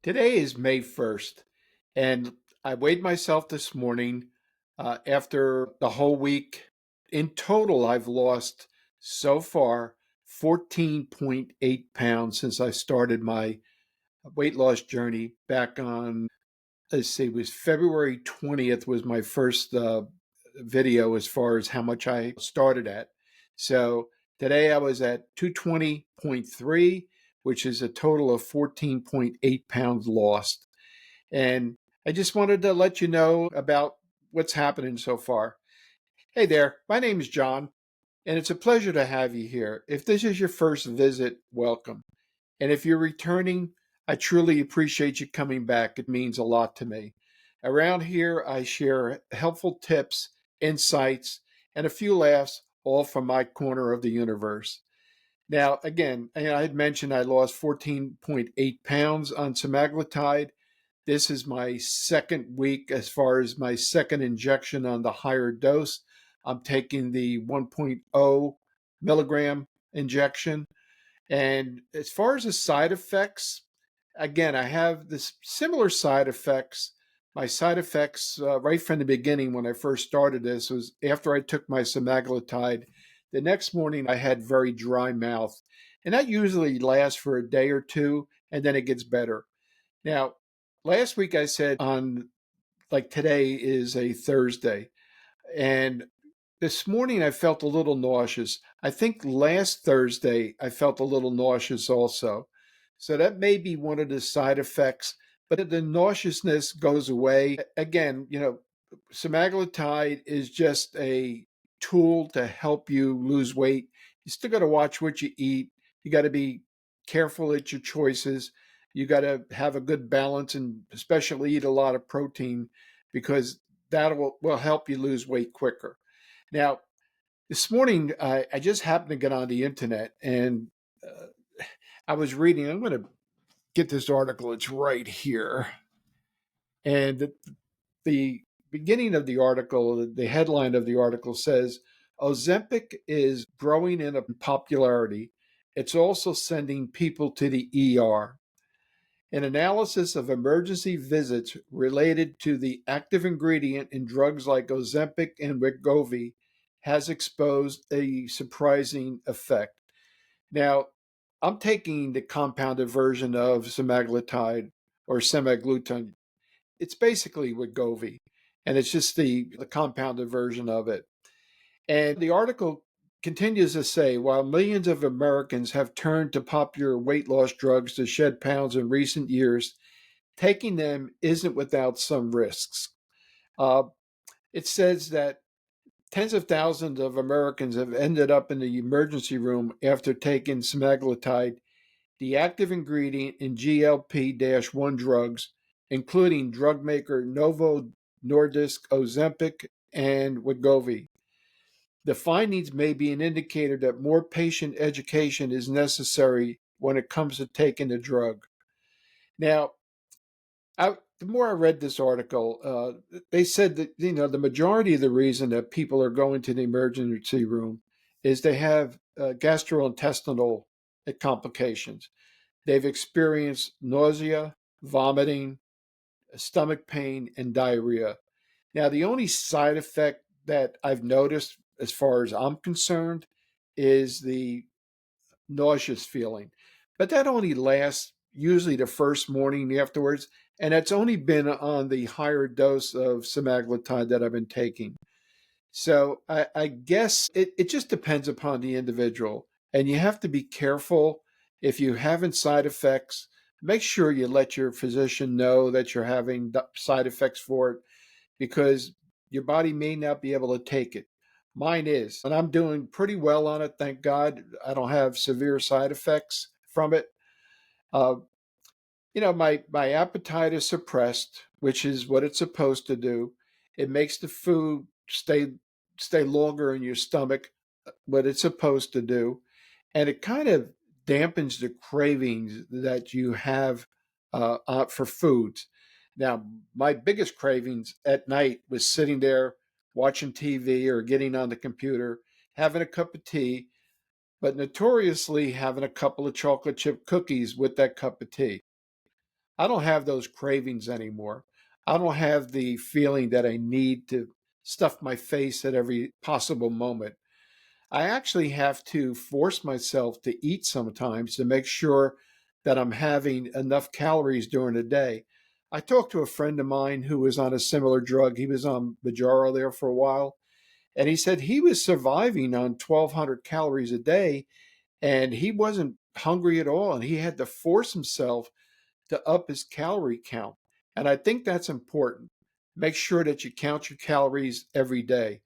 Today is May 1st, and I weighed myself this morning after the whole week. In total, I've lost so far 14.8 pounds since I started my weight loss journey back on, let's see, it was February 20th was my first video as far as how much I started at. So today I was at 220.3, which is a total of 14.8 pounds lost. And I just wanted to let you know about what's happening so far. Hey there, my name is John, and it's a pleasure to have you here. If this is your first visit, welcome. And if you're returning, I truly appreciate you coming back. It means a lot to me. Around here, I share helpful tips, insights, and a few laughs, all from my corner of the universe. Now, again, I had mentioned I lost 14.8 pounds on semaglutide. This is my second week as far as my second injection on the higher dose. I'm taking the 1.0 milligram injection. And as far as the side effects, again, I have this similar side effects. My side effects, right from the beginning when I first started this, was after I took my semaglutide. The next morning, I had very dry mouth, and that usually lasts for a day or two, and then it gets better. Now, last week I said on like today is a Thursday, and this morning I felt a little nauseous. I think last Thursday I felt a little nauseous also. So that may be one of the side effects, but the nauseousness goes away. Again, semaglutide is just a tool to help you lose weight. You still got to watch what you eat. You got to be careful at your choices. You got to have a good balance and especially eat a lot of protein because that will help you lose weight quicker. Now, this morning, I just happened to get on the internet and uh, I was reading. I'm going to get this article. It's right here. And the beginning of the article, the headline of the article says Ozempic is growing in popularity. It's also sending people to the ER. An analysis of emergency visits related to the active ingredient in drugs like Ozempic and Wegovy has exposed a surprising effect. Now, I'm taking the compounded version of semaglutide or semaglutide. It's basically Wegovy, and it's just the compounded version of it. And the article continues to say while millions of Americans have turned to popular weight loss drugs to shed pounds in recent years, taking them isn't without some risks. Uh, it says that tens of thousands of Americans have ended up in the emergency room after taking semaglutide, the active ingredient in GLP 1 drugs, including drug maker Novo Nordisk, Ozempic, and Wegovy. The findings may be an indicator that more patient education is necessary when it comes to taking the drug. Now, the more I read this article, they said that the majority of the reason that people are going to the emergency room is they have gastrointestinal complications. They've experienced nausea, vomiting, stomach pain, and diarrhea. Now, the only side effect that I've noticed, as far as I'm concerned, is the nauseous feeling. But that only lasts usually the first morning afterwards. And it's only been on the higher dose of semaglutide that I've been taking. So I guess it just depends upon the individual. And you have to be careful if you're having side effects. Make sure you let your physician know that you're having side effects for it because your body may not be able to take it. Mine is, and I'm doing pretty well on it. Thank God I don't have severe side effects from it. Uh, my appetite is suppressed, which is what it's supposed to do. It makes the food stay longer in your stomach, what it's supposed to do, and it kind of dampens the cravings that you have for foods. Now, my biggest cravings at night was sitting there watching TV or getting on the computer, having a cup of tea, but notoriously having a couple of chocolate chip cookies with that cup of tea. I don't have those cravings anymore. I don't have the feeling that I need to stuff my face at every possible moment. I actually have to force myself to eat sometimes to make sure that I'm having enough calories during the day. I talked to a friend of mine who was on a similar drug. He was on Majaro there for a while, and he said he was surviving on 1,200 calories a day, and he wasn't hungry at all, and he had to force himself to up his calorie count. And I think that's important. Make sure that you count your calories every day.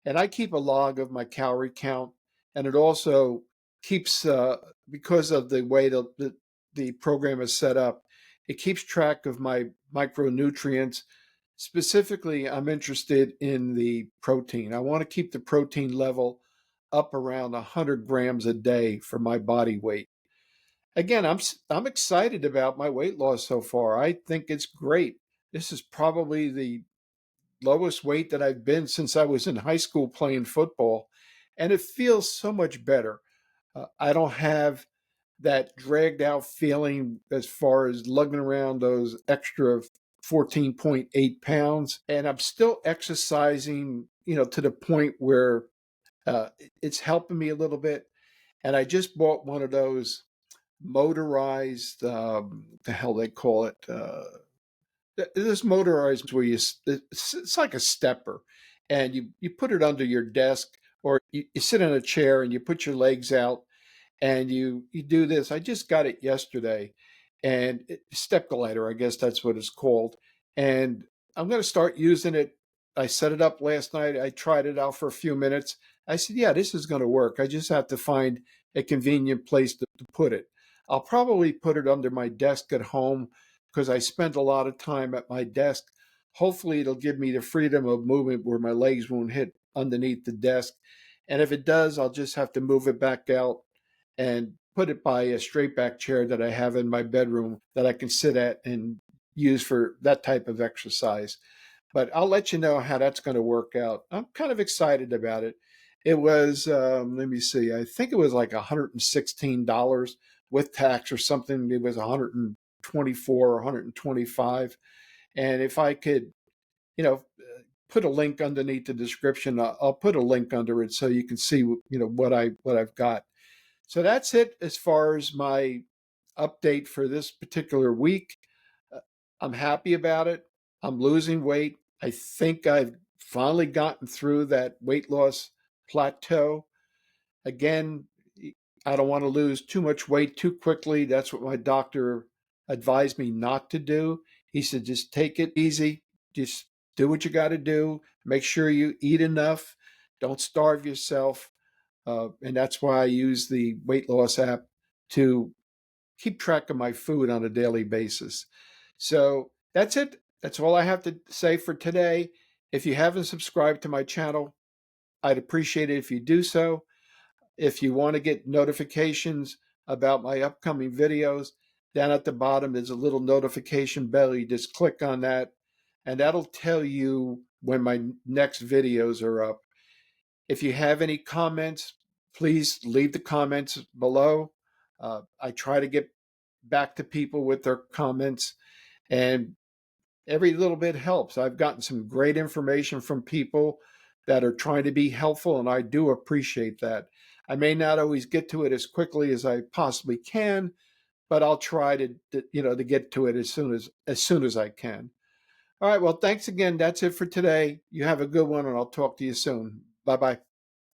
And I keep a log of my calorie count, and it also keeps, because of the way the program is set up, it keeps track of my micronutrients. Specifically, I'm interested in the protein. I want to keep the protein level up around 100 grams a day for my body weight. Again, I'm excited about my weight loss so far. I think it's great. This is probably the lowest weight that I've been since I was in high school playing football, and it feels so much better. I don't have that dragged out feeling as far as lugging around those extra 14.8 pounds, and I'm still exercising, to the point where it's helping me a little bit. And I just bought one of those motorized, the hell they call it. This motorized where it's like a stepper, and you put it under your desk, or you sit in a chair and you put your legs out and you do this. I just got it yesterday, and step glider, I guess that's what it's called. And I'm going to start using it. I set it up last night. I tried it out for a few minutes. I said, yeah, this is going to work. I just have to find a convenient place to put it. I'll probably put it under my desk at home because I spend a lot of time at my desk. Hopefully, it'll give me the freedom of movement where my legs won't hit underneath the desk. And if it does, I'll just have to move it back out and put it by a straight back chair that I have in my bedroom that I can sit at and use for that type of exercise. But I'll let you know how that's going to work out. I'm kind of excited about it. It was, let me see, I think it was like $116 with tax or something. It was 124 or 125. And if I could, you know, put a link underneath the description, I'll put a link under it so you can see, what I've got. So that's it as far as my update for this particular week. Uh, I'm happy about it. I'm losing weight. I think I've finally gotten through that weight loss plateau. Again, I don't want to lose too much weight too quickly. That's what my doctor advised me not to do. He said, just take it easy. Just do what you got to do. Make sure you eat enough. Don't starve yourself. And that's why I use the weight loss app to keep track of my food on a daily basis. So that's it. That's all I have to say for today. If you haven't subscribed to my channel, I'd appreciate it if you do so. If you want to get notifications about my upcoming videos, down at the bottom there's a little notification bell. You just click on that, and that'll tell you when my next videos are up. If you have any comments, please leave the comments below. I try to get back to people with their comments, and every little bit helps. I've gotten some great information from people that are trying to be helpful, and I do appreciate that. I may not always get to it as quickly as I possibly can, but I'll try to get to it as soon as I can. All right. Well, thanks again. That's it for today. You have a good one, and I'll talk to you soon. Bye bye.